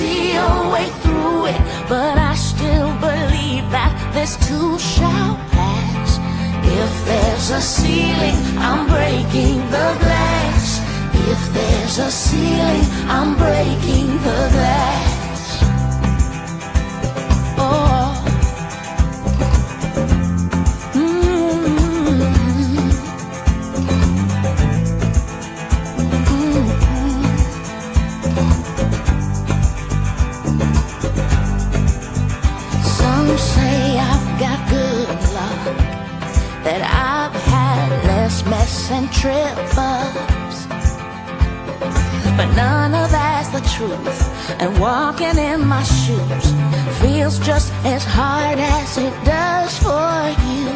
see a way through it, but I still believe that this too shall pass. If there's a ceiling, I'm breaking the glass. If there's a ceiling, I'm breaking the glass. Oh. Some say I've got good luck, that I've had less mess and trip-ups, but none of that's the truth. And walking in my shoes feels just as hard as it does for you.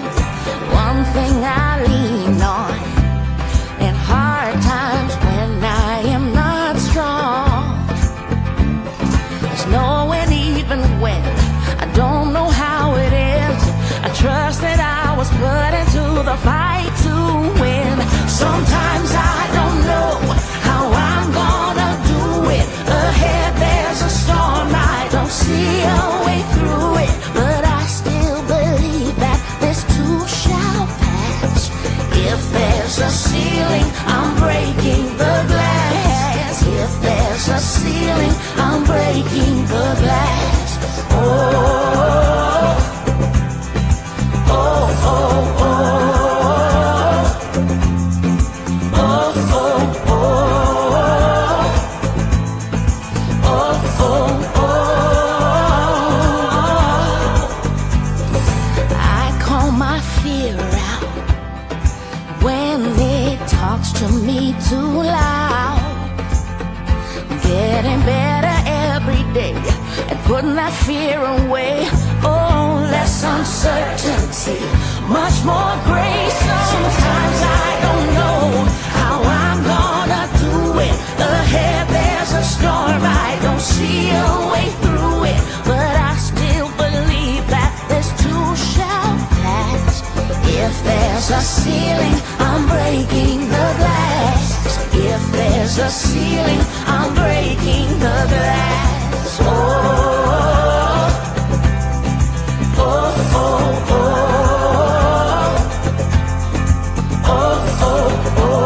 One thing I lean on in hard times when I am not strong is knowing even when I don't know how it ends, I trust that I was put into the fight to win. Sometimes I don't know how I'm gonna do it. Ahead there's a storm, I don't see a way through it, but I still believe that this too shall pass. If there's a ceiling, I'm breaking the glass. If there's a ceiling, I'm breaking the glass. Oh, oh, oh, oh, oh, oh, oh, oh, oh. I call my fear out when it talks to me too loud. Getting better every day and putting that fear away. Oh, less uncertainty, much more grace. Sometimes I don't know how I'm gonna do it. Ahead there's a storm, I don't see a way through it, but I still believe that this too shall pass. If there's a ceiling, I'm breaking the glass. If there's a ceiling, I'm breaking the glass. Oh, oh, oh, oh, oh, oh, oh,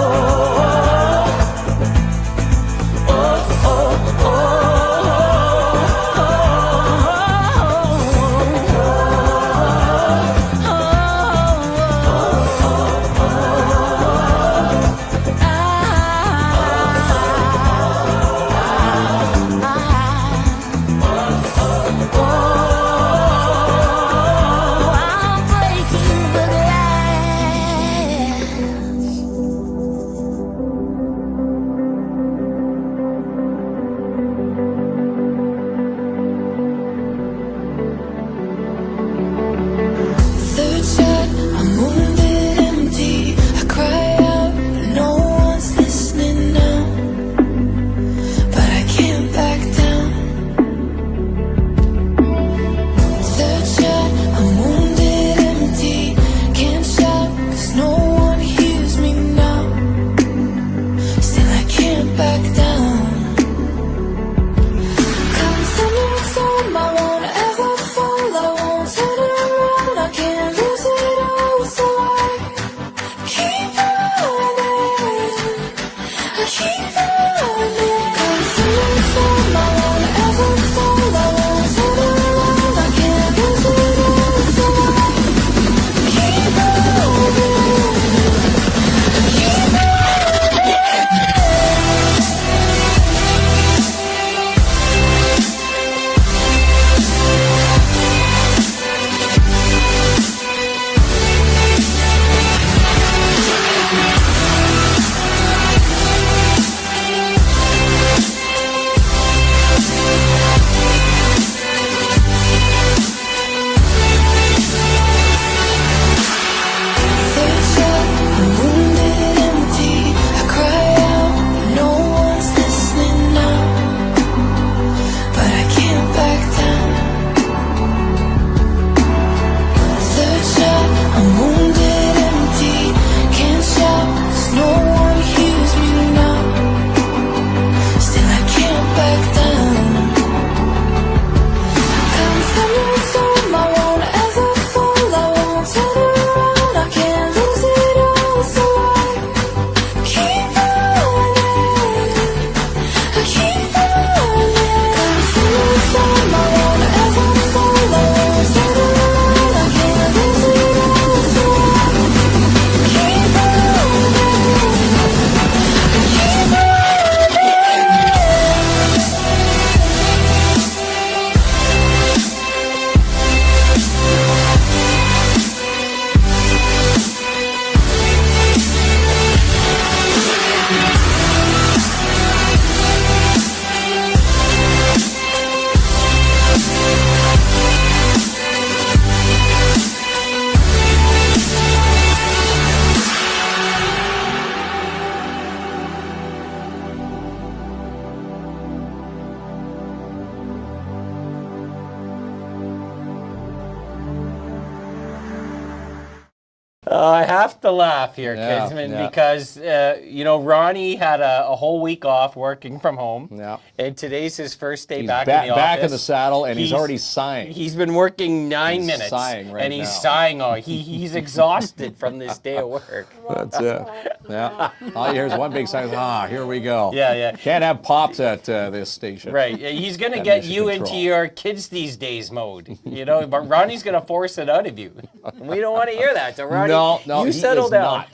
I have to laugh here, Kinsman, because, Ronnie had a whole week off working from home. Yeah. And today's his first day back in the office. Back in the saddle, and he's already sighing. He's been working 9 minutes. Sighing right and he's now. sighing. Oh, he's exhausted from this day of work. That's it. Yeah. All you hear is one big sigh. Here we go. Yeah. Can't have pops at this station. Right. He's going to get you into your kids these days mode. But Ronnie's going to force it out of you. We don't want to hear that. So Ronnie, no, you settle down.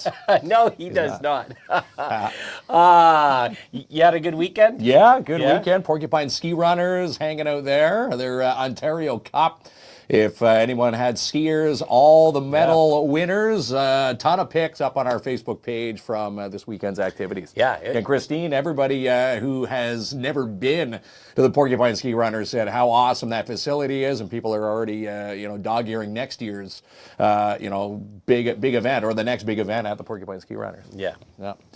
No, he does not. You had a good weekend? Yeah, good weekend. Porcupine ski runners hanging out there. Their Ontario Cup. If anyone had skiers, all the medal winners, a ton of pics up on our Facebook page from this weekend's activities. Yeah. And Christine, everybody who has never been to the Porcupine Ski Runners said how awesome that facility is, and people are already, dog-earing next year's, big event, or the next big event at the Porcupine Ski Runners. Yeah.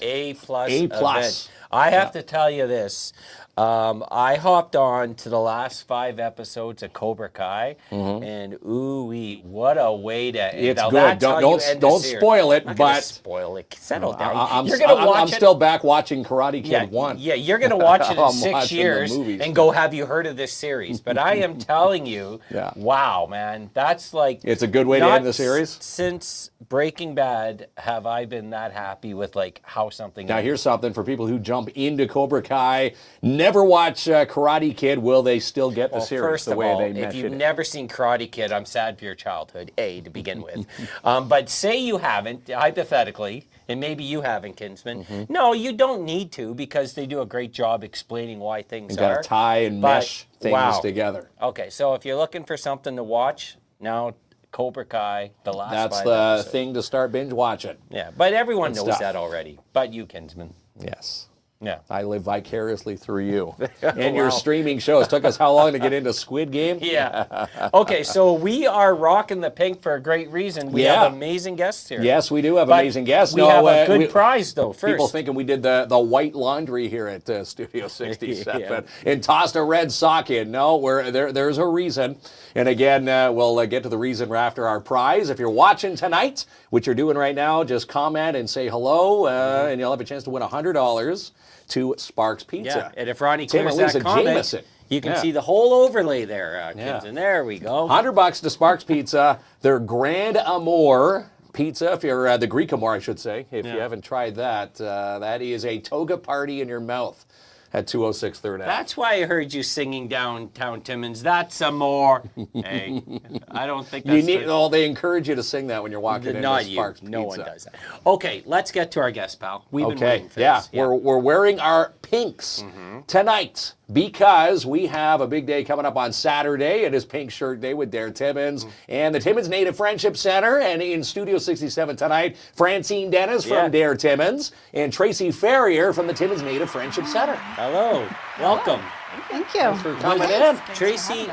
A+. Event. I have to tell you this. I hopped on to the last 5 episodes of Cobra Kai, and ooh-wee, what a way to end. It's good. Don't spoil it, but spoil it. Settle down. I'm still back watching Karate Kid 1. Yeah, you're going to watch it in 6 years and go, have you heard of this series? But I am telling you, wow, man, that's like... It's a good way to end the series? Since Breaking Bad have I been that happy with how something... Now, here's something for people who jump into Cobra Kai, never watch Karate Kid, will they still get the series the way they mentioned it? If you've never seen Karate Kid, I'm sad for your childhood, to begin with. But say you haven't, hypothetically, and maybe you haven't, Kinsman. No, you don't need to, because they do a great job explaining why things are. You got to tie and mesh things together. Okay, so if you're looking for something to watch, now Cobra Kai, the last 5 That's episodes. the thing to start binge watching. Yeah, but everyone knows that already, but you, Kinsman. Yes. Yeah. I live vicariously through you. And your streaming shows. Took us how long to get into Squid Game? Yeah. Okay, so we are rocking the pink for a great reason. We have amazing guests here. Yes, we do have amazing guests. We have a good prize, though, first. People thinking we did the white laundry here at Studio 67 and tossed a red sock in. No, there's a reason. And again, we'll get to the reason after our prize. If you're watching tonight, which you're doing right now, just comment and say hello, and you'll have a chance to win $100 to Sparks Pizza. Yeah, and if Ronnie clears that comment, you can see the whole overlay there, and there we go. $100 to Sparks Pizza, their Grand Amour pizza, if you're the Greek Amour, I should say. If you haven't tried that, that is a toga party in your mouth at 206 3rd Ave. That's why I heard you singing downtown Timmins. That's Amour. Hey, I don't think that's... they encourage you to sing that when you're walking into Sparks Pizza. No one does that. Okay, let's get to our guest, pal. We've been waiting for this. We're wearing our pinks tonight because we have a big day coming up on Saturday. It is Pink Shirt Day with Dare Timmins and the Timmins Native Friendship Centre. And in Studio 67 tonight, Francine Dennis from Dare Timmins and Tracy Ferrier from the Timmins Native Friendship Centre. Hello. Welcome. Thank you. Thanks for coming in. Tracy,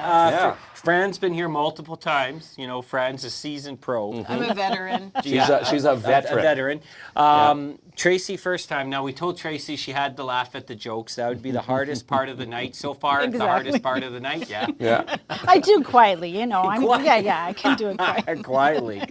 Fran's been here multiple times. Fran's a seasoned pro. I'm a veteran. She's a veteran. A veteran. Tracy, first time. Now, we told Tracy she had to laugh at the jokes. That would be the hardest part of the night so far. Exactly. The hardest part of the night, I do quietly, I can do it quietly.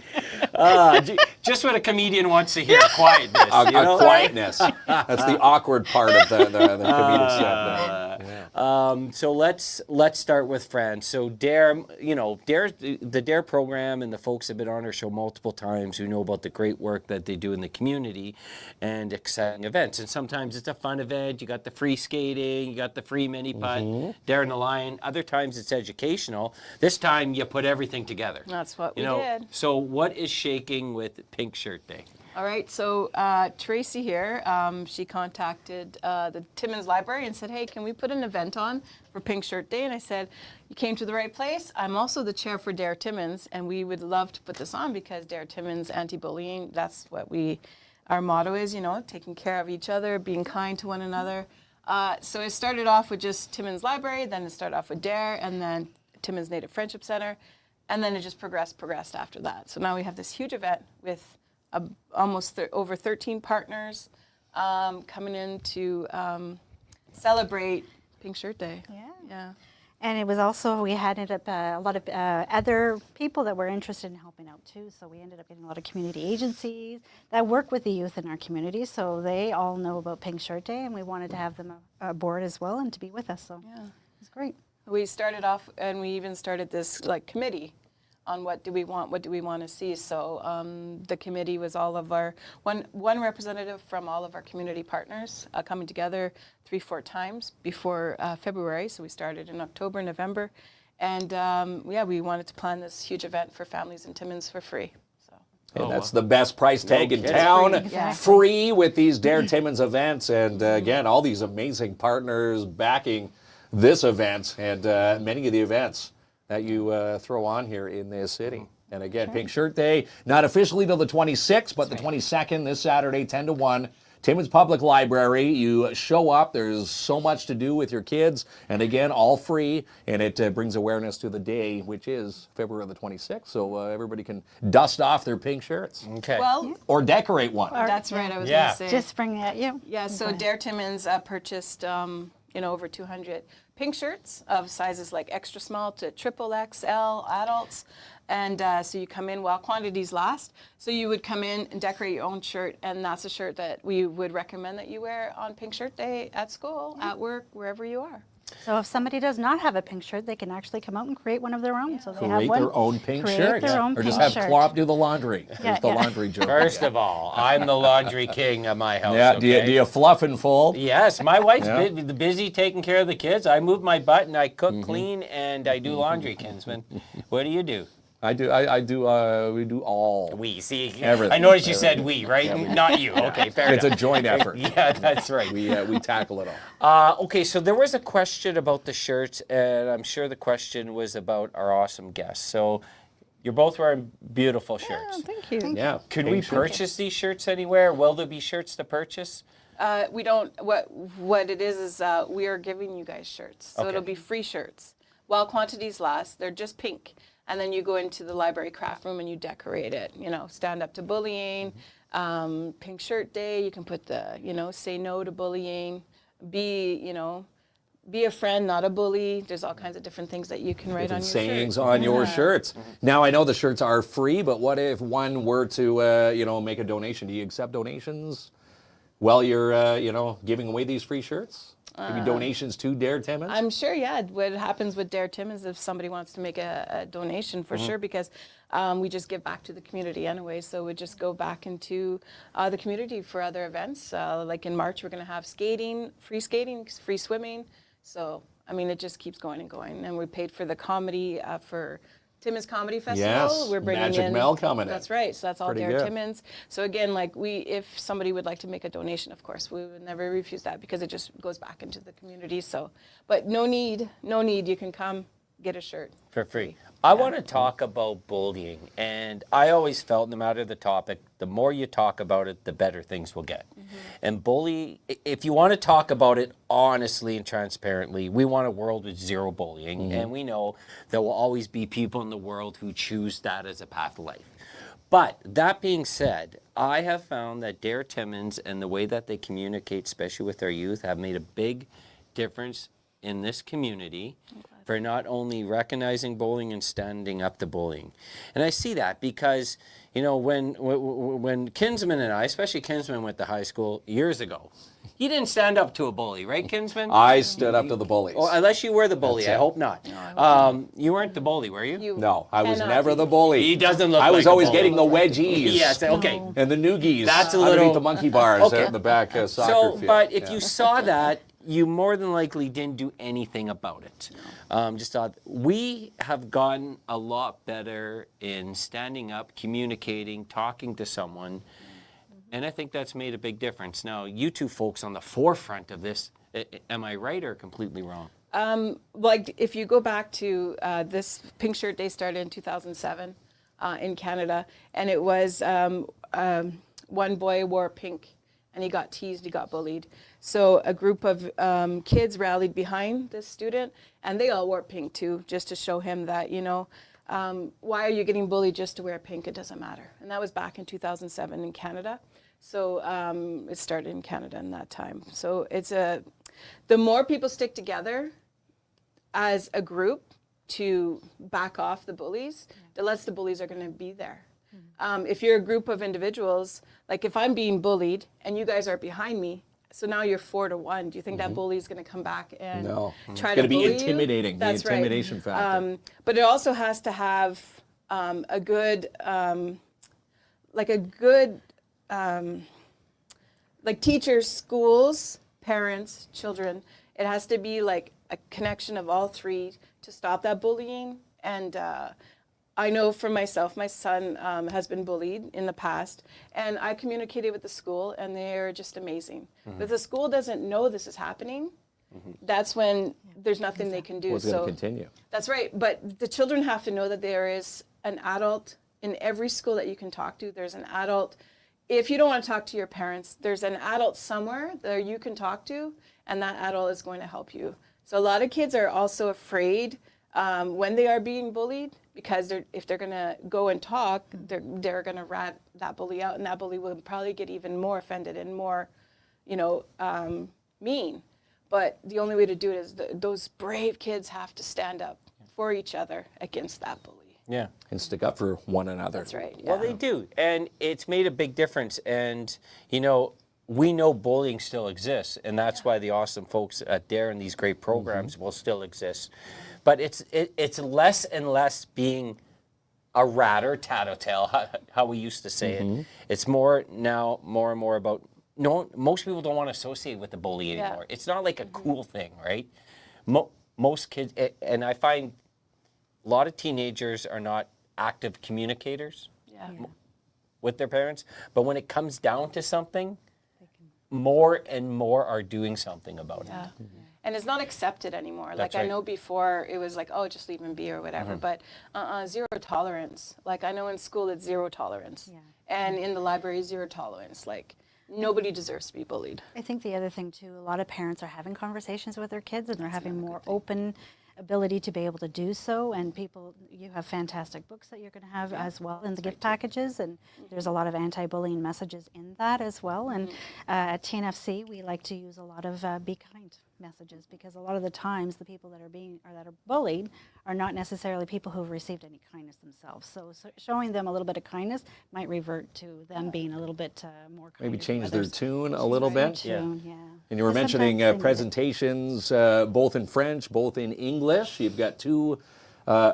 Quietly. Just what a comedian wants to hear, quietness. Quietness. That's the awkward part of the comedic set. So let's start with Fran. So Dare, the Dare program, and the folks have been on our show multiple times who know about the great work that they do in the community and exciting events. And sometimes it's a fun event. You got the free skating, you got the free mini putt, Dare and the Lion. Other times it's educational. This time you put everything together. That's what we did. So what is shaking with Pink Shirt Day? All right, so Tracy here, she contacted the Timmins Library and said, hey, can we put an event on for Pink Shirt Day? And I said, you came to the right place. I'm also the chair for Dare Timmins, and we would love to put this on because Dare Timmins anti-bullying, that's what our motto is, taking care of each other, being kind to one another. So it started off with just Timmins Library, then it started off with Dare, and then Timmins Native Friendship Centre, and then it just progressed after that. So now we have this huge event with almost over 13 partners coming in to celebrate Pink Shirt Day. Yeah. And it was also, we had ended up a lot of other people that were interested in helping out too. So we ended up getting a lot of community agencies that work with the youth in our community. So they all know about Pink Shirt Day, and we wanted to have them aboard as well and to be with us. So it's great. We started off, and we even started this like committee on what do we want to see. So the committee was all of our, one representative from all of our community partners coming together 3-4 times before February. So we started in October, November. And we wanted to plan this huge event for families in Timmins for free. And that's the best price tag in town. Free with these Dare Timmins events. And again, all these amazing partners backing this event and many of the events that you throw on here in this city. And again, Pink Shirt Day, not officially till the 26th, but the 22nd, this Saturday, 10 to 1. Timmins Public Library. You show up. There's so much to do with your kids. And again, all free. And it brings awareness to the day, which is February the 26th. So everybody can dust off their pink shirts. Okay. Well, Or decorate one. that's right. I was going to say. Just bring it, Yeah, so Dare Timmins purchased over 200 pink shirts of sizes like extra small to triple XL adults. And so you come in while quantities last. So you would come in and decorate your own shirt, and that's a shirt that we would recommend that you wear on Pink Shirt Day at school, at work, wherever you are. So if somebody does not have a pink shirt, they can actually come out and create one of their own. So they have Create one. their own pink Create shirt. their own Or just pink have shirt. Klomp do the laundry. There's the laundry joke. First of all, I'm the laundry king of my house. Yeah, Okay? do you fluff and fold? Yes, my wife's busy taking care of the kids. I move my butt and I cook, clean, and I do laundry, Kinsman. What do you do? I do, we do all. We, see, Everything. I noticed you said we, right? Not you. Okay, fair It's a enough. joint effort. Yeah, that's right. We tackle it all. Okay, so there was a question about the shirts, and I'm sure the question was about our awesome guests. So you're both wearing beautiful shirts. Thank you. Yeah. Could pink we shirt. purchase these shirts anywhere? Will there be shirts to purchase? We don't. What it is we are giving you guys shirts, so it'll be free shirts while quantities last. They're just pink, and then you go into the library craft room and you decorate it. Stand up to bullying, Pink Shirt Day. You can put the say no to bullying, be a friend, not a bully. There's all kinds of different things that you can write on your sayings shirt. on your shirts. Now I know the shirts are free, but what if one were to make a donation? Do you accept donations while you're giving away these free shirts? Maybe donations to Dare Timmins? I'm sure, yeah. What happens with Dare Timmins if somebody wants to make a donation, for sure, because we just give back to the community anyway. So we just go back into the community for other events. Like in March, we're going to have skating, free swimming. So, it just keeps going and going. And we paid for the comedy for Timmins Comedy Festival. Yes, We're bringing Magic in Mel coming in. That's right. So that's all Pretty Dare good. Timmins. So again, if somebody would like to make a donation, of course, we would never refuse that because it just goes back into the community. So, but no need. You can come get a shirt For free. I want to talk about bullying, and I always felt no matter the topic, the more you talk about it, the better things will get. And if you want to talk about it honestly and transparently, we want a world with zero bullying, and we know there will always be people in the world who choose that as a path of life. But that being said, I have found that Dare Timmins and the way that they communicate, especially with their youth, have made a big difference in this community for not only recognizing bullying and standing up to bullying. And I see that because, when Kinsman and I, especially Kinsman went to high school years ago, he didn't stand up to a bully, right, Kinsman? I stood up to the bullies. Oh, unless you were the bully, That's I it. hope not. You weren't the bully, were you? No, I was cannot never be. the bully. He doesn't look I was like a always bully. getting the wedgies. Yes, okay. And the noogies. That's a underneath little- the monkey bars Okay. out in the back soccer So, field. but if you saw that, you more than likely didn't do anything about it. Just thought we have gotten a lot better in standing up, communicating, talking to someone, and I think that's made a big difference. Now, you two folks on the forefront of this, am I right or completely wrong? If you go back to this Pink Shirt Day started in 2007 in Canada, and it was one boy wore pink, and he got teased, he got bullied. So a group of kids rallied behind this student, and they all wore pink too, just to show him that, why are you getting bullied just to wear pink? It doesn't matter. And that was back in 2007 in Canada. So it started in Canada in that time. So the more people stick together, as a group to back off the bullies, that lets the bullies are going to be there. If you're a group of individuals, like if I'm being bullied and you guys are behind me, so now you're 4-1. Do you think that bully is going to come back and try to bully you? It's going to be intimidating. That's the intimidation factor. But it also has to have a good, like teachers, schools, parents, children. It has to be like a connection of all three to stop that bullying. And I know for myself, my son has been bullied in the past, and I communicated with the school, and they're just amazing. But if the school doesn't know this is happening, that's when there's nothing they can do. Well, it's going to continue. That's right. But the children have to know that there is an adult in every school that you can talk to. There's an adult. If you don't want to talk to your parents, there's an adult somewhere that you can talk to, and that adult is going to help you. So a lot of kids are also afraid when they are being bullied, because if they're going to go and talk, they're going to rat that bully out, and that bully will probably get even more offended and more, mean. But the only way to do it is those brave kids have to stand up for each other against that bully. Yeah. And stick up for one another. That's right. Well, they do. And it's made a big difference. And, we know bullying still exists. And that's why the awesome folks at DARE and these great programs will still exist. But it's less and less being a rat or tattletale, how we used to say it. It's more now, more and more about, most people don't want to associate with the bully anymore. It's not like a cool thing, right? Most kids, and I find a lot of teenagers are not active communicators with their parents, but when it comes down to something, more and more are doing something about it. And it's not accepted anymore. That's I right. know before it was like, oh, just leave him be or whatever, but zero tolerance. Like I know in school it's zero tolerance. And in the library, zero tolerance. Like nobody deserves to be bullied. I think the other thing too, a lot of parents are having conversations with their kids, and they're having more open ability to be able to do so. And you have fantastic books that you're going to have as well in the gift packages, and there's a lot of anti-bullying messages in that as well. And at TNFC, we like to use a lot of be kind messages, because a lot of the times the people that are bullied are not necessarily people who've received any kindness themselves. So showing them a little bit of kindness might revert to them being a little bit more kind. Maybe change their tune a little bit. Tune, And you were mentioning sometimes they need it. presentations, both in French, both in English. You've got two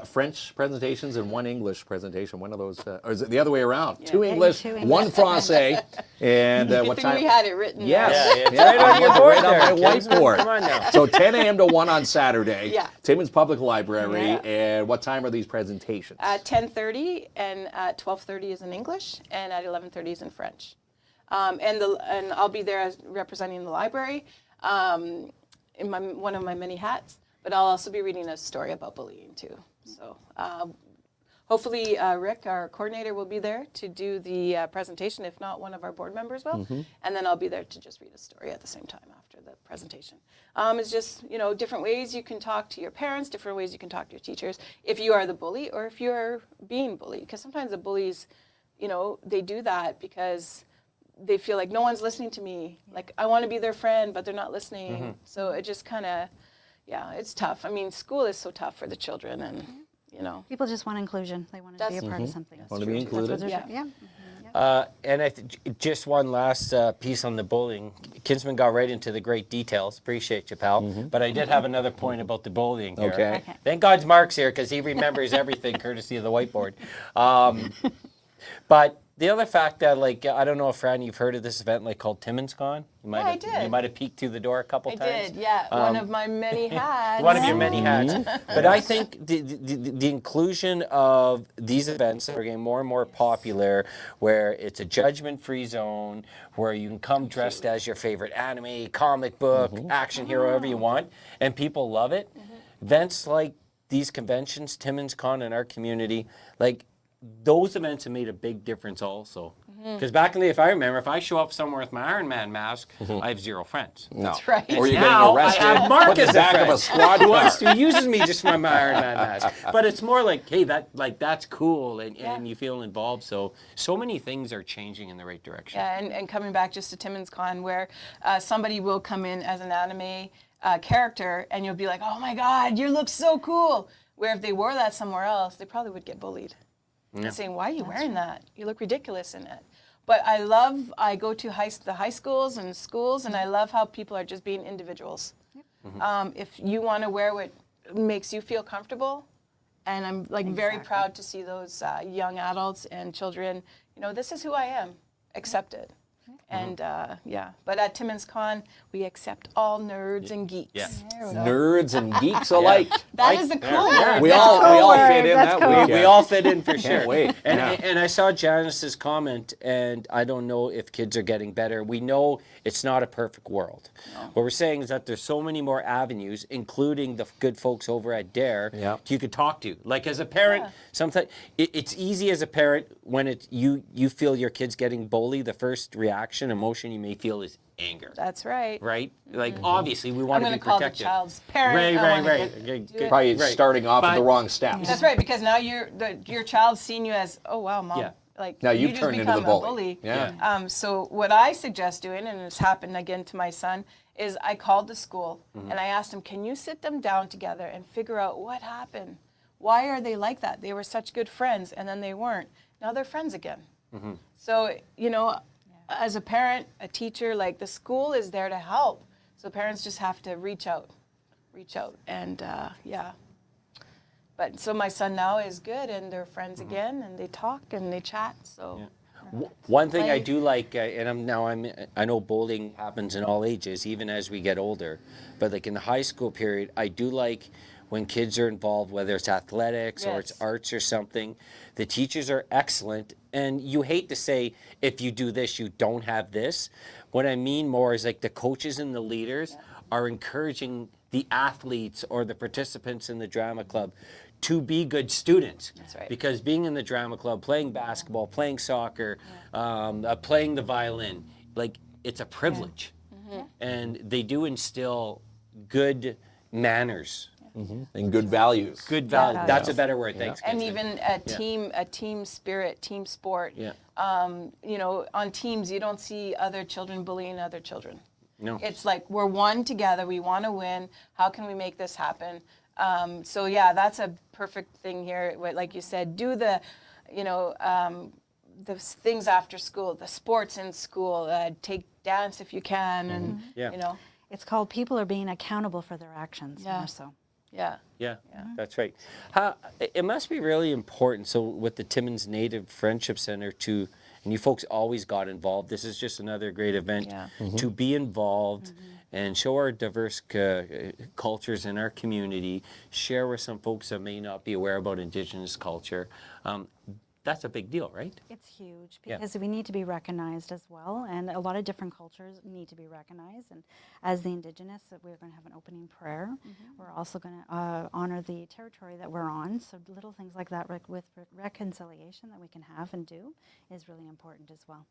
French presentations and one English presentation. One of those, or is it the other way around? Two English, one Francais. And what time? We had it written. Yes. It's right on your board right on my there, kids. whiteboard. Come on now. So 10 a.m. to 1 on Saturday. Yeah. Timmins Public Library. Yeah. And what time are these presentations? At 10:30 and at 12:30 is in English, and at 11:30 is in French. And I'll be there as representing the library in one of my many hats. But I'll also be reading a story about bullying too. So hopefully Rick, our coordinator, will be there to do the presentation. If not, one of our board members will. And then I'll be there to just read a story at the same time after the presentation. It's just, different ways you can talk to your parents, different ways you can talk to your teachers, if you are the bully or if you're being bullied. Because sometimes the bullies, they do that because they feel like no one's listening to me. Like I want to be their friend, but they're not listening. So it just kind of, it's tough. I mean, school is so tough for the children, and People just want inclusion. They want to be a part of something. Want to be included. And just one last piece on the bullying. Kinsman got right into the great details. Appreciate you, pal. But I did have another point about the bullying here. Okay. Thank God Mark's here, because he remembers everything courtesy of the whiteboard. But the other fact that, I don't know if, Fran, you've heard of this event called Timmins Con? I did. You might have peeked through the door a couple times. I did, one of my many hats. One of your many hats. But I think the inclusion of these events are getting more and more popular, where it's a judgment-free zone, where you can come dressed as your favorite anime, comic book, action hero, whatever you want, and people love it. Events like these conventions, Timmins Con in our community, those events have made a big difference also. Because back in the day, if I remember, if I show up somewhere with my Iron Man mask, I have zero friends. No. That's right. Or you're Now, getting arrested. I have Mark put in as the a back friend. of a squad Who car. wants to uses me just for my Iron Man mask. But it's more like, hey, that's cool, and you feel involved. So many things are changing in the right direction. Yeah, and coming back just to Timmins Con, where somebody will come in as an anime character, and you'll be like, oh my God, you look so cool. Where if they wore that somewhere else, they probably would get bullied. Saying, why are you wearing that? You look ridiculous in it. But I go to the high schools and schools, and I love how people are just being individuals. If you want to wear what makes you feel comfortable, and I'm like very proud to see those young adults and children, this is who I am, accept it. And but at Timmins Con, we accept all nerds and geeks. Yeah. Nerds and geeks alike. That is the cool word. We That's all a cool fit in That's that cool. weekend. We all fit in for sure. Can't wait. And I saw Janice's comment, and I don't know if kids are getting better. We know it's not a perfect world. What we're saying is that there's so many more avenues, including the good folks over at DARE, you could talk to. Like as a parent, sometimes it's easy as a parent when you feel your kid's getting bullied. The first reaction, emotion you may feel is anger. That's right. Right? Like obviously we want to be I'm going to protective. call the child's parent. Right. Probably Right. starting off at But- the wrong steps. That's right, because now your child's seen you as, oh wow, mom. Yeah. Like Now you've you just turned into become the a bully. bully. Yeah. So what I suggest doing, and it's happened again to my son, is I called the school and I asked them, can you sit them down together and figure out what happened? Why are they like that? They were such good friends and then they weren't. Now they're friends again. So, as a parent, a teacher, like the school is there to help. So parents just have to reach out. And But so my son now is good and they're friends again and they talk and they chat. So One thing I do like, I know bowling happens in all ages, even as we get older. But like in the high school period, I do like when kids are involved, whether it's athletics or it's arts or something. The teachers are excellent, and you hate to say if you do this, you don't have this. What I mean more is like the coaches and the leaders are encouraging the athletes or the participants in the drama club to be good students. That's right. Because being in the drama club, playing basketball, playing soccer, playing the violin, like it's a privilege. And they do instill good manners. And good values. Good value. That's a better word. Thanks. and Kinsman. even a team spirit, team sport. Yeah. On teams you don't see other children bullying other children. No. It's like we're one together. We want to win. How can we make this happen? So that's a perfect thing here. Like you said, do the things after school, the sports in school. Take dance if you can, and It's called people are being accountable for their actions. Yeah. More so. Yeah, that's right. It must be really important. So with the Timmins Native Friendship Centre and you folks always got involved. This is just another great event to be involved and show our diverse cultures in our community, share with some folks that may not be aware about Indigenous culture. That's a big deal, right? It's huge because we need to be recognized as well, and a lot of different cultures need to be recognized. And as the Indigenous, we're going to have an opening prayer. We're also going to honor the territory that we're on. So little things like that with reconciliation that we can have and do is really important as well.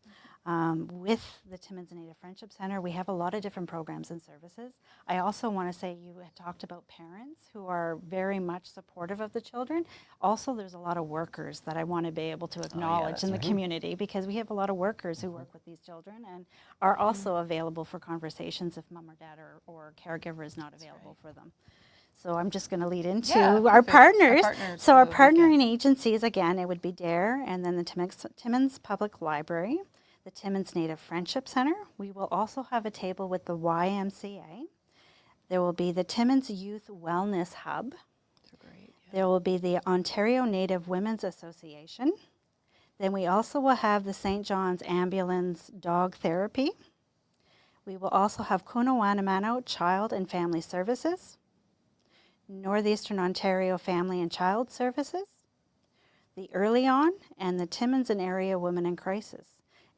With the Timmins Native Friendship Centre, we have a lot of different programs and services. I also want to say you had talked about parents who are very much supportive of the children. Also, there's a lot of workers that I want to be able to acknowledge in the community, because we have a lot of workers who work with these children and are also available for conversations if mom or dad or caregiver is not available for them. So I'm just going to lead into our partners. So our partnering agencies, again, it would be DARE and then the Timmins Public Library, the Timmins Native Friendship Centre. We will also have a table with the YMCA. There will be the Timmins Youth Wellness Hub. There will be the Ontario Native Women's Association. Then we also will have the St. John's Ambulance Dog Therapy. We will also have Kunawanamano Child and Family Services, Northeastern Ontario Family and Child Services, the Early On, and the Timmins and Area Women in Crisis.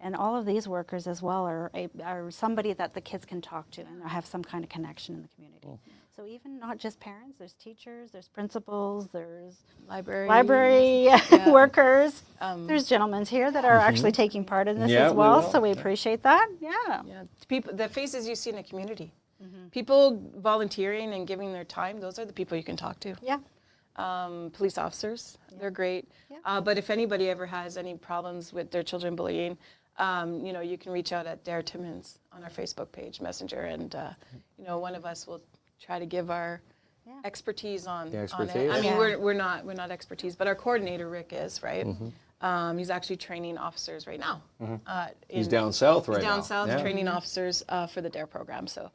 And all of these workers as well are somebody that the kids can talk to and have some kind of connection in the community. So even not just parents, there's teachers, there's principals, there's library workers. There's gentlemen here that are actually taking part in this as well, so we appreciate that. People, the faces you see in the community. People volunteering and giving their time, those are the people you can talk to. Police officers, they're great. But if anybody ever has any problems with their children bullying, you can reach out at DARE Timmins on our Facebook page, Messenger, and one of us will try to give our expertise on The on expertise. it. I mean, Yeah. we're not expertise, but our coordinator Rick is, right. He's actually training officers right now. He's down south right He's now. down south Yeah. training officers for the DARE program. So,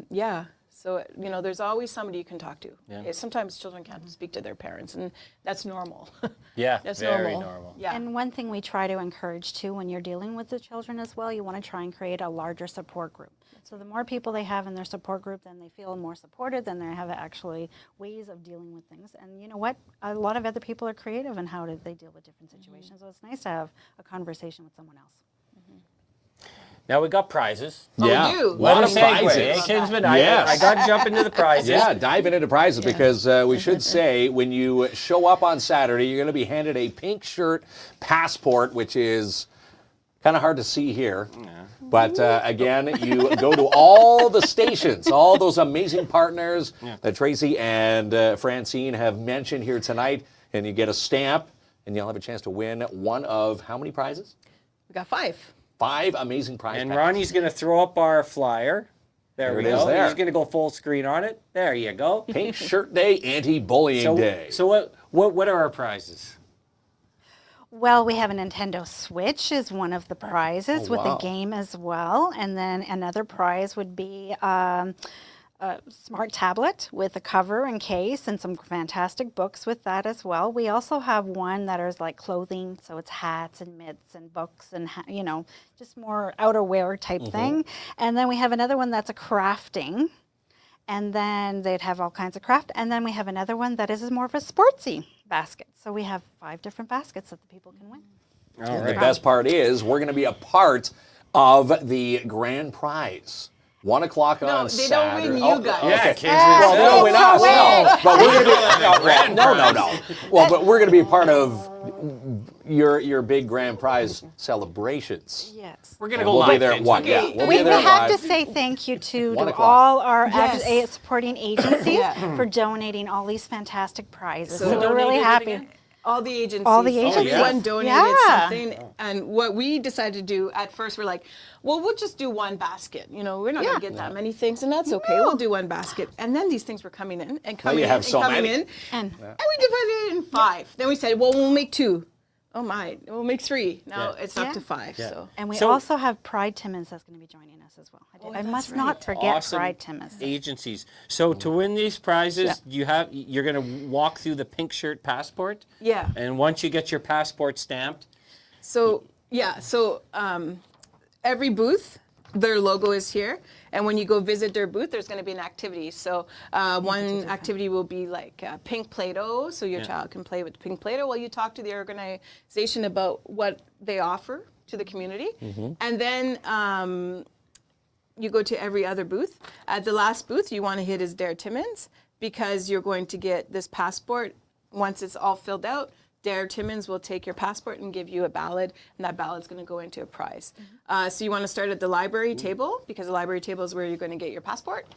yeah. So, you know, there's always somebody you can talk to. Sometimes children can't speak to their parents, and that's normal. Yeah, That's very normal. normal. Yeah. And one thing we try to encourage too, when you're dealing with the children as well, you want to try and create a larger support group. So the more people they have in their support group, then they feel more supported, then they have actually ways of dealing with things. And you know what? A lot of other people are creative in how they deal with different situations. So it's nice to have a conversation with someone else. Now we got prizes. Yeah. we do. A lot of What a segue, prizes. eh, Kinsman? Yes. I got to jump into the prizes. Yeah, diving into prizes because we should say when you show up on Saturday, you're going to be handed a pink shirt passport, which is kind of hard to see here. But again, you go to all the stations, all those amazing partners that Tracy and Francine have mentioned here tonight, and you get a stamp, and you'll have a chance to win one of how many prizes? We got 5. 5 amazing prizes. And Ronnie's going to throw up our flyer. There we it is go. there. He's going to go full screen on it. There you go. Pink Shirt Day, Anti-Bullying Day. So what are our prizes? Well, we have a Nintendo Switch is one of the prizes with wow. a game as well. And then another prize would be a smart tablet with a cover and case and some fantastic books with that as well. We also have one that is like clothing, so it's hats and mitts and books and, you know, just more outerwear type thing. And then we have another one that's a crafting. And then they'd have all kinds of craft. And then we have another one that is more of a sportsy basket. So we have 5 different baskets that the people can win. All The right. best part is we're going to be a part of the grand prize. 1 o'clock on No, they Saturday. don't win you guys. Yeah, okay. Kinsman. Well, they don't win us, no. But we're going to be Grand no. Well, but we're going to be a part of your big grand prize celebrations. Yes. We're going to And go we'll live. be there at Kinsman. 1. Yeah, Okay. we'll We be there have to live. say thank you to 1 o'clock. all our Yes. supporting agencies for donating all these fantastic prizes. So So we're really donated it happy. again? All the agencies. All the agencies. One donated Yeah. something. And what we decided to do at first, we're like, well, we'll just do one basket. You know, we're not going to get that many things, and that's okay. We'll do one basket. And then these things were coming in and coming you in have and so coming many. in. And And we divided it in 5. Then we said, well, we'll make 2. Oh my, we'll make 3. Now it's up Yeah. to 5. Yeah. So And we So- also have Pride Timmins that's going to be joining us as well. I that's must right. not forget Awesome Pride Timmins. agencies. So to win these prizes, you're going to walk through the pink shirt passport. Yeah. And once you get your passport stamped, So yeah, so every booth, their logo is here, and when you go visit their booth, there's going to be an activity. So one activity will be like pink Play-Doh, so your child can play with pink Play-Doh while you talk to the organization about what they offer to the community, and then you go to every other booth. At the last booth, you want to hit is Dare Timmins, because you're going to get this passport. Once it's all filled out, Dare Timmins will take your passport and give you a ballot, and that ballot's going to go into a prize. So you want to start at the library table, because the library table is where you're going to get your passport,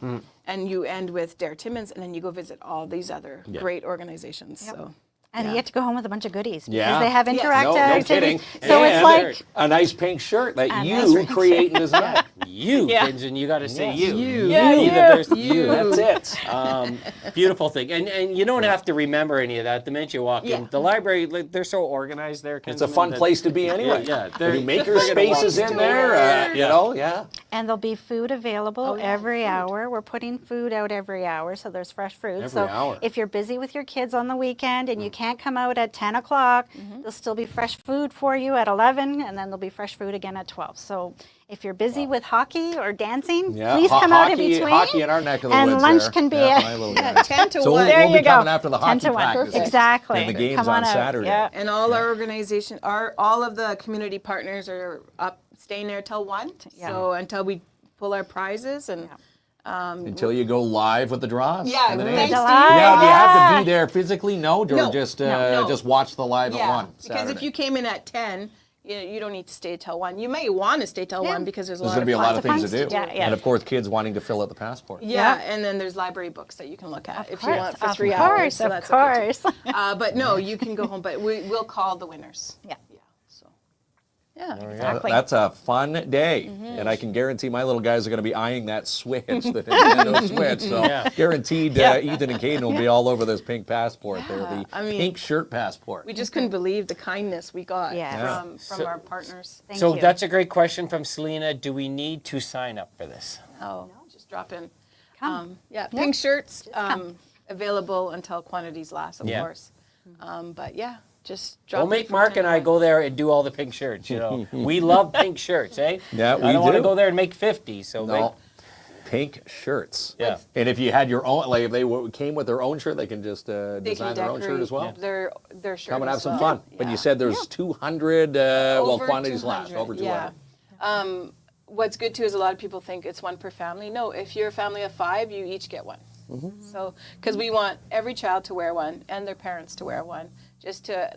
and you end with Dare Timmins, and then you go visit all these other great organizations. So. And you get to go home with a bunch of goodies because Yeah. they have Yes. interactive No activities. kidding. So it's And like a nice pink shirt that A you nice pink create and design. you, Yeah. Kinsman, you got to say Yes. you. Yeah, you. you. There's You. That's it. Beautiful thing. And you don't have to remember any of that the minute you walk in. Yeah. The library, like, they're so organized there. It's a fun place to be anyway. Yeah. There's maker spaces in there. You know, yeah. And there'll be food available every hour. We're putting food out every hour, so there's fresh fruit. Every so hour. if you're busy with your kids on the weekend and you can't come out at 10 o'clock, there'll still be fresh food for you at 11, and then there'll be fresh food again at 12. So if you're busy with hockey or dancing, Yeah, please come out in hockey- between. hockey in our neck of the and woods lunch there. can be Yeah, my little guy. 10 to So 1. we'll there be you go. coming after the 10 hockey to 1. practice. Exactly. And the game's Come on out. Saturday. Yeah. And all our organization, all of the community partners are up, staying there till 1. Yeah. So until we pull our prizes and. Until you go live with the draws. Yeah, and the thanks names. to you. Now, do you have Yeah. to be there physically? No, or No, just no. just watch the live at Yeah, 1 because Saturday. if you came in at 10, you don't need to stay till 1. You may want to stay till 1 because there's a There's lot going to be a lot fun of things to fun do. stuff. Yeah, yeah. And of course, kids wanting to fill out the passport. Yeah, and then there's library books that you can look at if you want for Of 3 hours. course, So of that's okay too. course. But no, you can go home. But we'll call the winners. Yeah. Yeah. So. Yeah. Exactly. That's a fun day, and I can guarantee my little guys are going to be eyeing that Switch, the Nintendo Switch. So Yeah. guaranteed, Ethan and Caden will be all over this pink passport there, the I mean, pink shirt passport. We just couldn't believe the kindness we got Yeah. from our partners. Thank So you. that's a great question from Selena. Do we need to sign up for this? Oh, just drop in. Come. Pink shirts available until quantities last, of Yeah. course. But yeah, just drop We'll in make for Mark and I $10. go there and do all the pink shirts. We love pink shirts, eh? Yeah, I don't we want to do. go there and make 50. So No, pink shirts. Yeah. And if you had your own, like if they came with their own shirt, they can just They design can their own shirt as well. Their shirt. Come and have as some well. fun. But you said there's 200, Over quantities last, 200, over 200. Yeah. What's good too is a lot of people think it's one per family. No, if you're a family of 5, you each get one. So, because we want every child to wear one and their parents to wear one, just to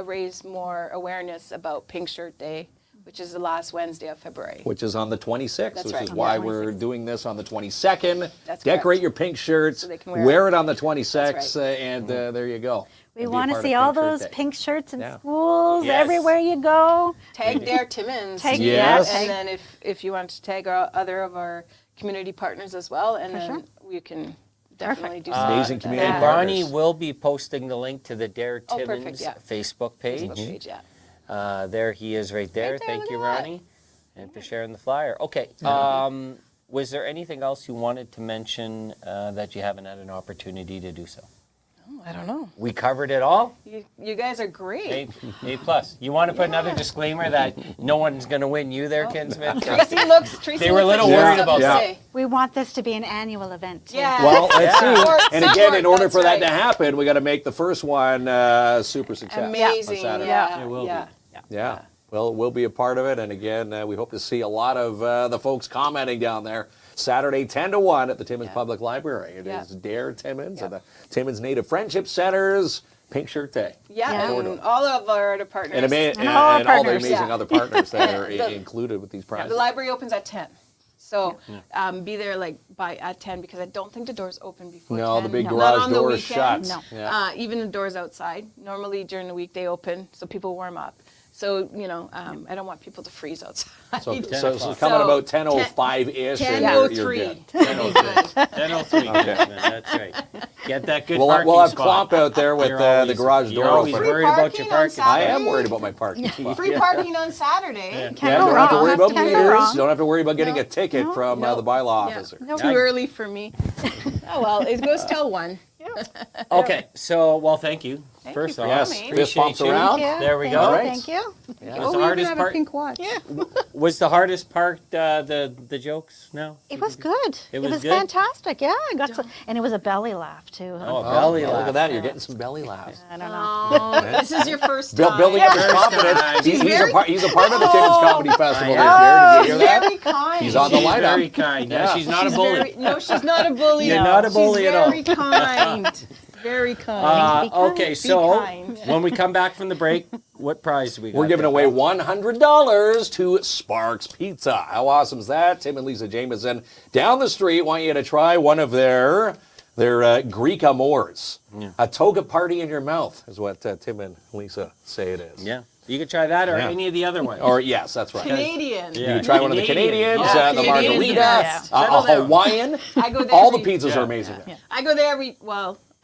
raise more awareness about Pink Shirt Day, which is the last Wednesday of February. Which is on the 26th, That's which right, is on why the we're 26th. doing this on the 22nd. That's Decorate correct. your pink shirts, So they can wear, wear it on the 26th, That's right. and there you go. We And be a want to part see of all Pink Shirt those Day. pink shirts in Yeah. schools, Yes. everywhere you go. Tag Dare Timmins. Tag- Yes. And then if you want to tag our other of our community partners as well, and then sure. we can definitely do some Amazing of that. community And partners. Ronnie will be posting the link to the Dare Oh, Timmins perfect, yeah. Facebook page. Facebook page, yeah. There he is right there. Right there, Thank look you, at that. Ronnie, and for sharing the flyer. Okay. Was there anything else you wanted to mention that you haven't had an opportunity to do so? Oh, I don't know. We covered it all. You guys are great. A plus. You want to put another disclaimer that no one's going to win you there, Kinsman? Tracy looks. Tracy They were a looks little like she worried has about something to that. say. We want this to be an annual event. Too. Yeah. Well, let's see. Support, And again, in support, order that's for that right. to happen, we got to make the first one super success. Amazing. On Saturday. Yeah. It will be. yeah. Yeah. Well, we'll be a part of it. And again, we hope to see a lot of the folks commenting down there. Saturday, 10 to 1 at the Timmins Public Library. It is Dare Timmins and the Timmins Native Friendship Center's Pink Shirt Day. Yeah, Yeah. and all of our other partners. And, all our all the partners, amazing yeah. other partners that are The- included with these prizes. The library opens at 10. So be there at 10 because I don't think the doors open before 10. No, the big Not garage on the door is shut. weekend. No. Yeah. Even the doors outside. Normally during the week they open so people warm up. So, I don't want people to freeze outside. So, 10 so o'clock. coming So, about 10:05-ish. and you're 10:03. good. 10:03, Kinsman. That's right. Get that good parking We'll have spot. Klomp out there with You're the always- garage you're door always open. worried about your Free parking. parking on I am Saturday. worried about my parking spot. Free parking on Saturday. Can't Yeah, go don't have to wrong. worry about Can't go meters. wrong. Don't have to worry about getting No. a ticket from No. the bylaw Yeah. officer. Too early for me. Oh, well, it goes till 1. Okay, so, well, thank you. First you off, for Yes, coming. fist bumps appreciate you. around. Thank you. There we Thank go. you. Right. Thank you. Was the hardest part? watch. Yeah. Was the hardest part the jokes? No. It was good. It It was was good? fantastic. Yeah, I got some, and it was a belly laugh too. Oh, belly Look laugh. at that. You're getting some belly laughs. I don't know. Oh, this is your first time. Building up his First confidence. time. He's very- a part of the Timmins Comedy Festival this I year. Did you She's hear that? very kind. He's on the She's lineup. very kind. Yeah, she's not a bully. No, she's not a bully. You're not a bully at all. She's very kind. Very kind. Be kind. Okay, Be so kind. when we come back from the break, what prize do we got? We're giving there, away pal? $100 to Sparks Pizza. How awesome is that? Tim and Lisa Jameson down the street want you to try one of their Greek amours. A toga party in your mouth is what Tim and Lisa say it is. Yeah, you could try that or Yeah. any of the other ones. Or yes, that's right. Canadian. Yeah. You can try one of the Canadian. Canadians, Yeah, the Canadian's margarita, the best. a Settle down. Hawaiian. I go there All the every- pizzas are amazing. Yeah. I go there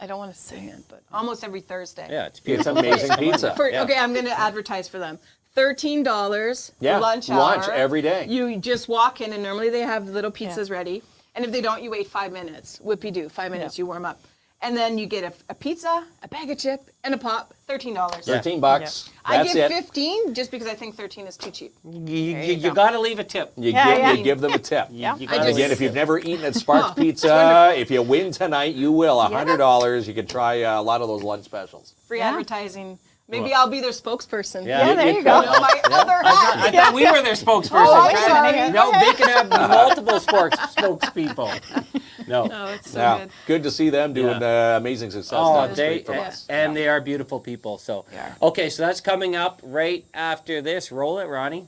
I don't want to say it, but almost every Thursday. Yeah, it's It's beautiful. amazing pizza. Yeah. Okay, I'm going to advertise for them. $13 Yeah, lunch hour. lunch every day. You just walk in, and normally they have little pizzas ready. And if they don't, you wait 5 minutes. Whippy-do, 5 minutes, you warm up. And then you get a pizza, a bag of chip, and a pop, $13. Yeah. $13. That's I give it. 15 just because I think 13 is too cheap. You got to leave a tip. You Yeah, give them a tip. Yeah. You I gotta just- Again, leave if a you've tip. never eaten at Sparks Pizza, if you win tonight, you will. $100. You can try a lot of those lunch specials. Free Yeah. advertising. Maybe I'll be their spokesperson. Yeah. Yeah, there you You go. know, my other hat. I thought we were their spokesperson. Oh, I'm Right? sorry. No, they can have multiple spokespeople. No. Oh, it's so Now, good. good to see them doing Yeah. amazing success. Oh, down the they street from us. and they are beautiful people. So, They are. okay, so that's coming up right after this. Roll it, Ronnie.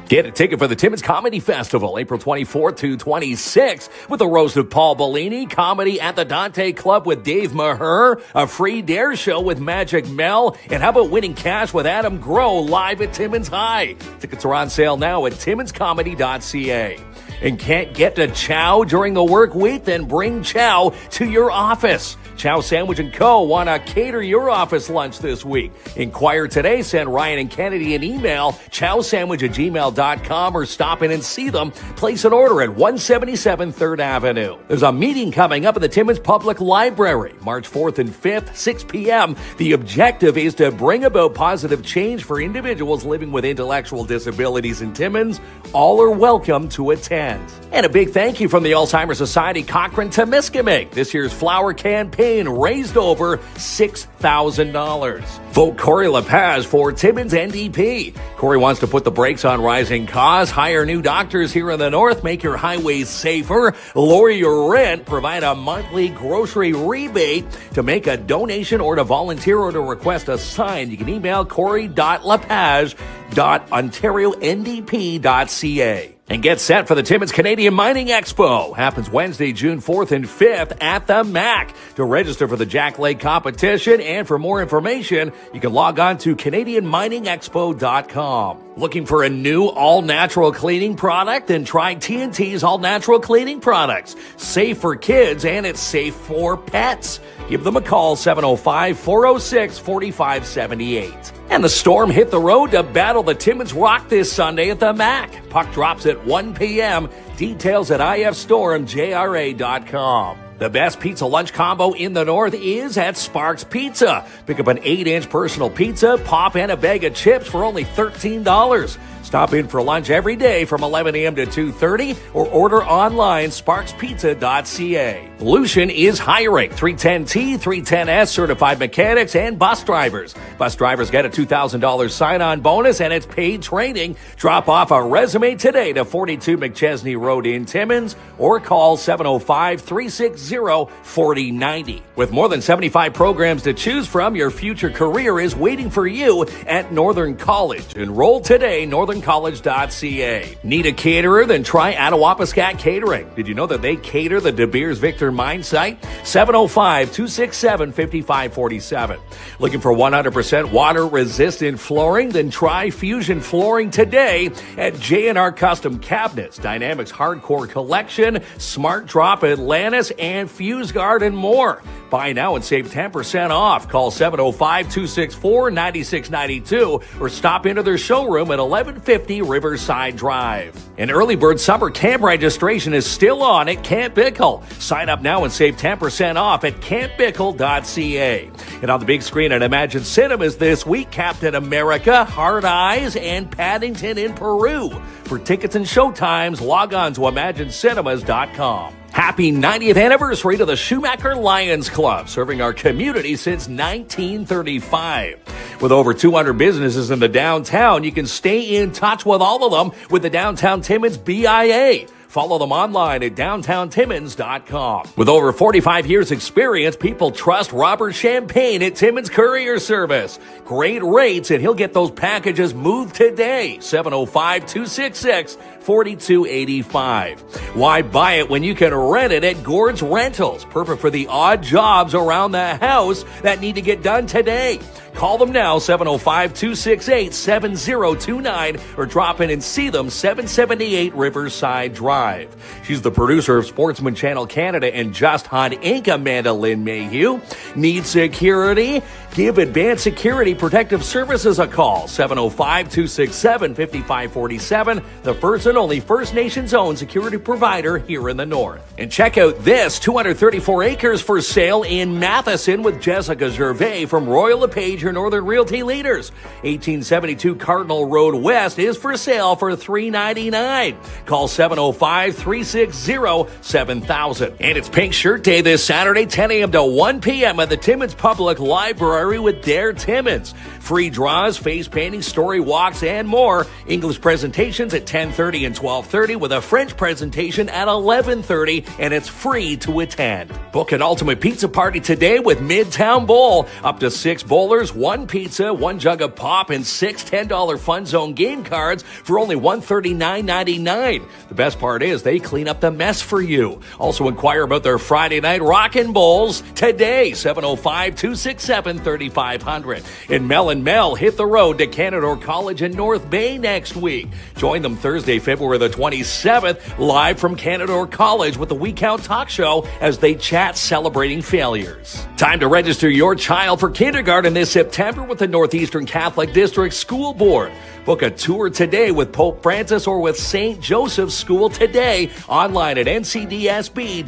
Get a ticket for the Timmins Comedy Festival, April 24th to 26th, with the roast of Paul Bellini, comedy at the Dante Club with Dave Maher, a free Dare show with Magic Mel, and how about winning cash with Adam Groh live at Timmins High? Tickets are on sale now at timminscomedy.ca. And can't get to Chow during the work week? Then bring Chow to your office. Chow Sandwich & Co. want to cater your office lunch this week. Inquire today. Send Ryan and Kennedy an email, chowsandwich@gmail.com, or stop in and see them. Place an order at 177 3rd Avenue. There's a meeting coming up at the Timmins Public Library, March 4th and 5th, 6 p.m. The objective is to bring about positive change for individuals living with intellectual disabilities in Timmins. All are welcome to attend. And a big thank you from the Alzheimer's Society Cochrane-Temiskaming. This year's flower campaign raised over $6,000. Vote Corey LaPaz for Timmins NDP. Corey wants to put the brakes on rising costs, hire new doctors here in the north, make your highways safer, lower your rent, provide a monthly grocery rebate. To make a donation or to volunteer or to request a sign, you can email corey.lapage.ontariondp.ca. And get set for the Timmins Canadian Mining Expo. Happens Wednesday, June 4th and 5th at the MAC. To register for the Jack Lake competition and for more information, you can log on to CanadianMiningExpo.com. Looking for a new all-natural cleaning product? Then try TNT's all-natural cleaning products. Safe for kids and it's safe for pets. Give them a call, 705-406-4578. And the Storm hit the road to battle the Timmins Rock this Sunday at the MAC. Puck drops at 1 p.m. Details at ifstormjra.com. The best pizza lunch combo in the north is at Sparks Pizza. Pick up an 8-inch personal pizza, pop, and a bag of chips for only $13. Stop in for lunch every day from 11 a.m. to 2:30 or order online sparkspizza.ca. Lucian is hiring 310T, 310S certified mechanics and bus drivers. Bus drivers get a $2,000 sign-on bonus and it's paid training. Drop off a resume today to 42 McChesney Road in Timmins or call 705-360-4090. With more than 75 programs to choose from, your future career is waiting for you at Northern College. Enroll today, northerncollege.ca. Need a caterer? Then try Attawapiskat Catering. Did you know that they cater the De Beers Victor Mine Site? 705-267-5547. Looking for 100% water-resistant flooring? Then try Fusion Flooring today at J&R Custom Cabinets, Dynamics Hardcore Collection, Smart Drop Atlantis, and Fuse Guard and more. Buy now and save 10% off. Call 705-264-9692 or stop into their showroom at 1150 Riverside Drive. An early bird summer camp registration is still on at Camp Bickle. Sign up now and save 10% off at campbickle.ca. And on the big screen at Imagine Cinemas this week, Captain America, Hard Eyes, and Paddington in Peru. For tickets and showtimes, log on to imaginecinemas.com. Happy 90th anniversary to the Schumacher Lions Club, serving our community since 1935. With over 200 businesses in the downtown, you can stay in touch with all of them with the Downtown Timmins BIA. Follow them online at downtowntimmins.com. With over 45 years experience, people trust Robert Champagne at Timmins Courier Service. Great rates, and he'll get those packages moved today. 705-266-4285. Why buy it when you can rent it at Gord's Rentals? Perfect for the odd jobs around the house that need to get done today. Call them now, 705-268-7029, or drop in and see them, 778 Riverside Drive. She's the producer of Sportsman Channel Canada and Just Hunt Inc., Amanda Lynn Mayhew. Need security? Give Advanced Security Protective Services a call, 705-267-5547, the first and only First Nations owned security provider here in the north. And check out this, 234 acres for sale in Matheson with Jessica Gervais from Royal LePage, your Northern Realty leaders. 1872 Cardinal Road West is for sale for $399. Call 705-360-7000. And it's Pink Shirt Day this Saturday, 10 a.m. to 1 p.m. at the Timmins Public Library inquiry with Dare Timmins. Free draws, face painting, story walks, and more. English presentations at 10:30 and 12:30 with a French presentation at 11:30, and it's free to attend. Book an ultimate pizza party today with Midtown Bowl. Up to 6 bowlers, 1 pizza, 1 jug of pop, and 6 $10 Fun Zone game cards for only $139.99. The best part is they clean up the mess for you. Also inquire about their Friday night Rockin' Bowls today, 705-267-3500. And Mel and Mel hit the road to Canadore College in North Bay next week. Join them Thursday, February the 27th, live from Canadore College with the We Count Talk Show as they chat celebrating failures. Time to register your child for kindergarten this September with the Northeastern Catholic District School Board. Book a tour today with Pope Francis or with St. Joseph's School today, online at ncdsb.on.ca.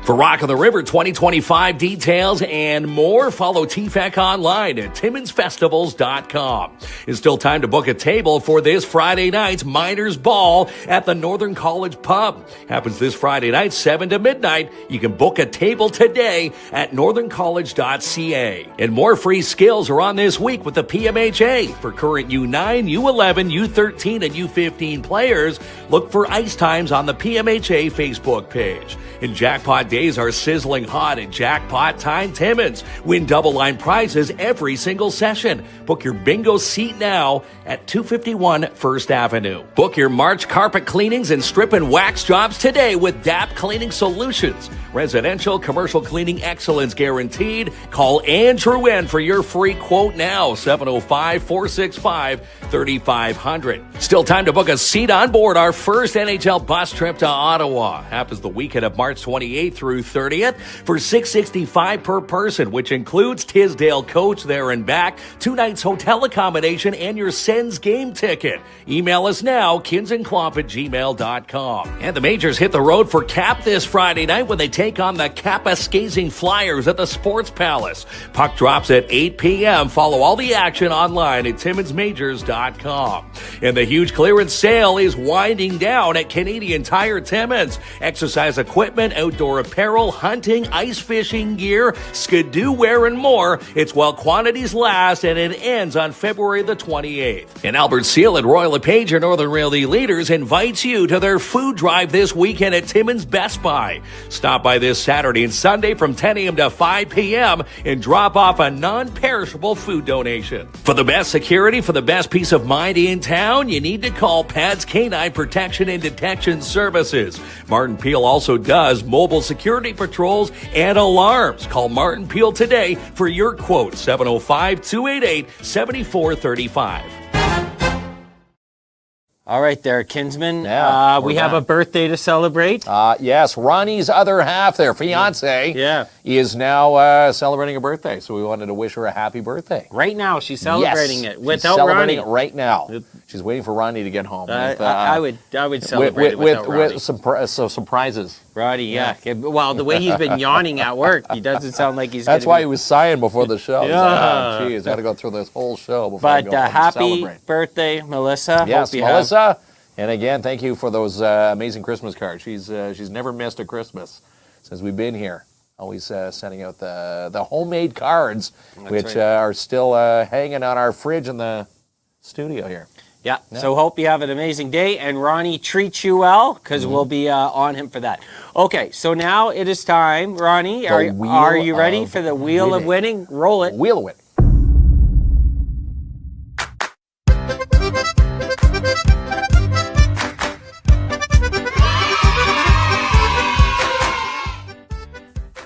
For Rock of the River 2025 details and more, follow TFEC online at timminsfestivals.com. It's still time to book a table for this Friday night's Miners Ball at the Northern College Pub. Happens this Friday night, 7 to midnight. You can book a table today at northerncollege.ca. And more free skills are on this week with the PMHA. For current U9, U11, U13, and U15 players, look for ice times on the PMHA Facebook page. And jackpot days are sizzling hot at Jackpot Time Timmins. Win double line prizes every single session. Book your bingo seat now at 251 First Avenue. Book your March carpet cleanings and strip and wax jobs today with DAP Cleaning Solutions. Residential, commercial cleaning excellence guaranteed. Call Andrew N for your free quote now, 705-465-3500. Still time to book a seat on board our first NHL bus trip to Ottawa. Happens the weekend of March 28th through 30th for $665 per person, which includes Tisdale coach there and back, 2 nights hotel accommodation, and your Sens game ticket. Email us now, kinsandklomp@gmail.com. And the Majors hit the road for Cap this Friday night when they take on the Kapuskasing Flyers at the Sports Palace. Puck drops at 8 p.m. Follow all the action online at timminsmajors.com. And the huge clearance sale is winding down at Canadian Tire Timmins. Exercise equipment, outdoor apparel, hunting, ice fishing gear, skidoo wear, and more. It's while quantities last, and it ends on February the 28th. And Albert Seal at Royal LePage, your Northern Realty leaders, invites you to their food drive this weekend at Timmins Best Buy. Stop by this Saturday and Sunday from 10 a.m. to 5 p.m. and drop off a non-perishable food donation. For the best security, for the best peace of mind in town, you need to call Pad's Canine Protection and Detection Services. Martin Peel also does mobile security patrols and alarms. Call Martin Peel today for your quote, 705-288-7435. All right there, Kinsman. Yeah, we have a birthday to celebrate. Yes, Ronnie's other half, their fiance, is now celebrating a birthday. So we wanted to wish her a happy birthday. Right now, she's celebrating it without She's celebrating Ronnie. it right now. She's waiting for Ronnie to get home. I would celebrate it without Ronnie. With some prizes. Ronnie, yeah. Well, the way he's been yawning at work, he doesn't sound like he's. That's why he was sighing before the show. Yeah. Geez, I had to go through this whole show before I go home and happy celebrate. birthday, Melissa. Yes, Hope you Melissa. And again, thank you for those amazing Christmas cards. She's never missed a Christmas since we've been here. Always sending out the homemade cards, which are still hanging on our fridge in the studio here. Yeah. So hope you have an amazing day, and Ronnie treats you well, because we'll be on him for that. Okay, so now it is time. Ronnie, are you ready for the Wheel of Winning? Roll it. Wheel of Winning.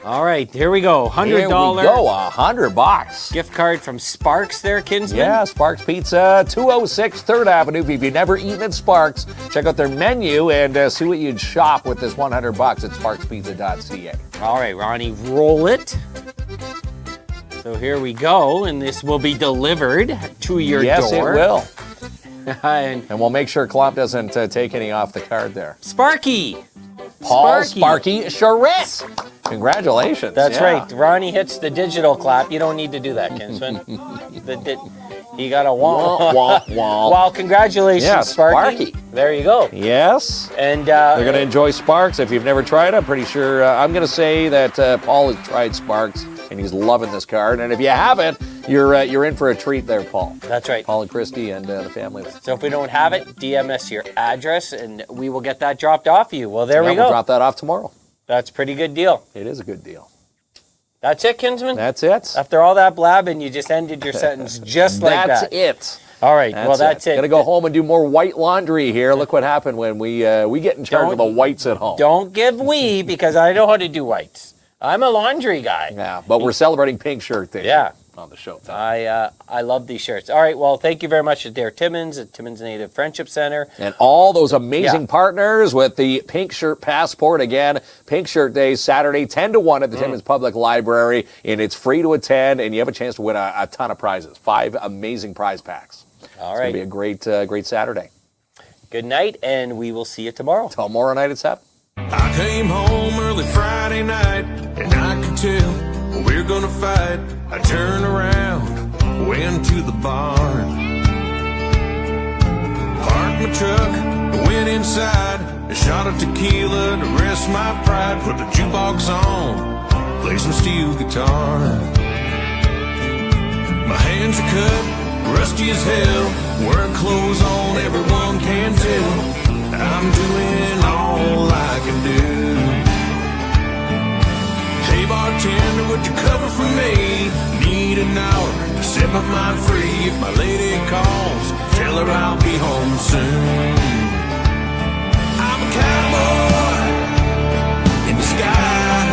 All right, here we go. $100. Here we go, $100. Gift card from Sparks there, Kinsman. Yeah, Sparks Pizza, 206 3rd Avenue. If you've never eaten at Sparks, check out their menu and see what you'd shop with this $100 at sparkspizza.ca. All right, Ronnie, roll it. So here we go, and this will be delivered to your door. Yes, it will. and we'll make sure Klomp doesn't take any off the card there. Sparky. Paul Sparky Charette. Congratulations. That's right. Ronnie hits the digital clap. You don't need to do that, Kinsman. He got a Wah, wah. wah, wah. Well, congratulations, Yeah, Sparky. Sparky. There you go. Yes. And They're going to enjoy Sparks. If you've never tried it, I'm pretty sure, I'm going to say that Paul has tried Sparks, and he's loving this card. And if you haven't, you're in for a treat there, Paul. That's right. Paul and Christy and the family. So if we don't have it, DM us your address, and we will get that dropped off for you. Well, there we We'll go. drop that off tomorrow. That's a pretty good deal. It is a good deal. That's it, Kinsman? That's it. After all that blabbing, you just ended your sentence just like That's that. it. All right, well, that's it. Gonna go home and do more white laundry here. Look what happened when we get in charge of the whites at home. Don't give we, because I know how to do whites. I'm a laundry guy. Yeah, but we're celebrating Pink Shirt Day. Yeah. On the show. I love these shirts. All right, well, thank you very much to Dare Timmins at Timmins Native Friendship Centre. And all those amazing partners with the Pink Shirt Passport. Again, Pink Shirt Day, Saturday, 10 to 1 at the Timmins Public Library. And it's free to attend, and you have a chance to win a ton of prizes. 5 amazing prize packs. All It's right. going to be a great Saturday. Good night, and we will see you tomorrow. Tomorrow night at 7. I came home early Friday night, and I could tell we're gonna fight. I turned around, went to the barn, parked my truck, went inside, a shot of tequila to rest my pride, put the jukebox on, play some steel guitar. My hands are cut, rusty as hell, wearing clothes on, everyone can tell I'm doing all I can do. Hey bartender, would you cover for me? Need an hour to set my mind free. If my lady calls, tell her I'll be home soon. I'm a cowboy in the sky.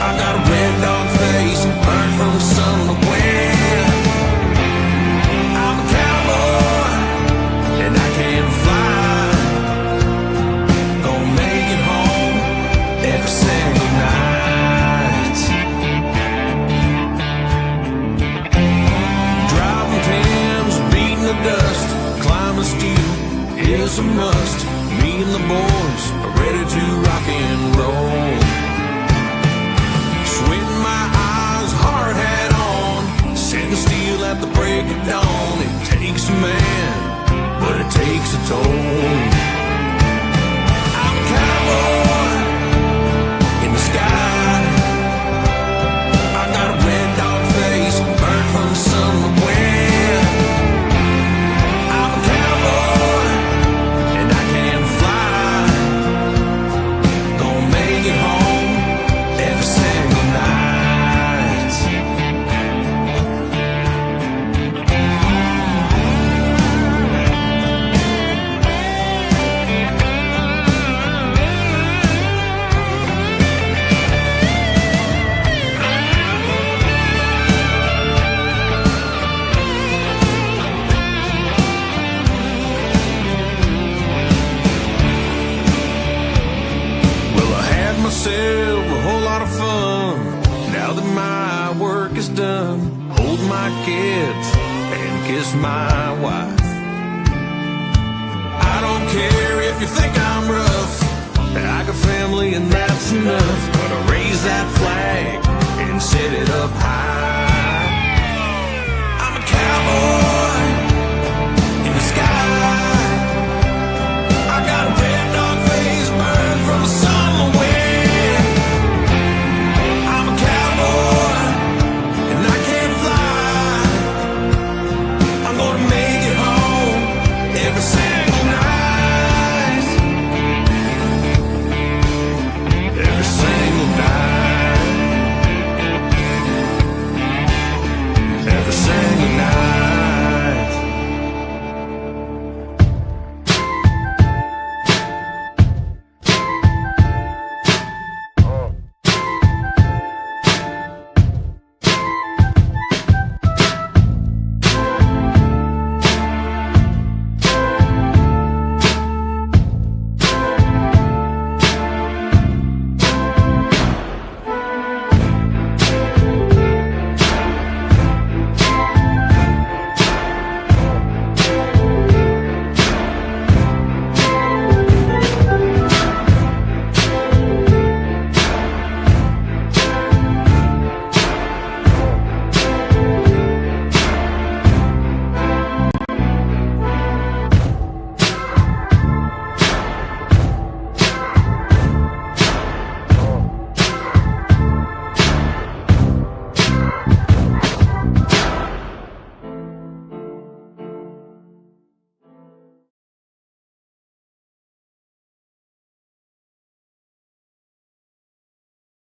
I got a red dog face, burned from the sun and the wind. I'm a cowboy and I can fly. Gonna make it home every single night. Driving Timbs, beating the dust, climbing steel is a must. Me and the boys are ready to rock and roll. Sweating my eyes, hard hat on, setting steel at the break of dawn. It takes a man, but it takes a toll. I'm a cowboy in the sky. I got a red dog face, burned from the sun and the wind. I'm a cowboy and I can fly. Gonna make it home every single night. Well, I had myself a whole lot of fun. Now that my work is done, hold my kids and kiss my wife. I don't care if you think I'm rough, I got family and that's enough. Gonna raise that flag and set it up high.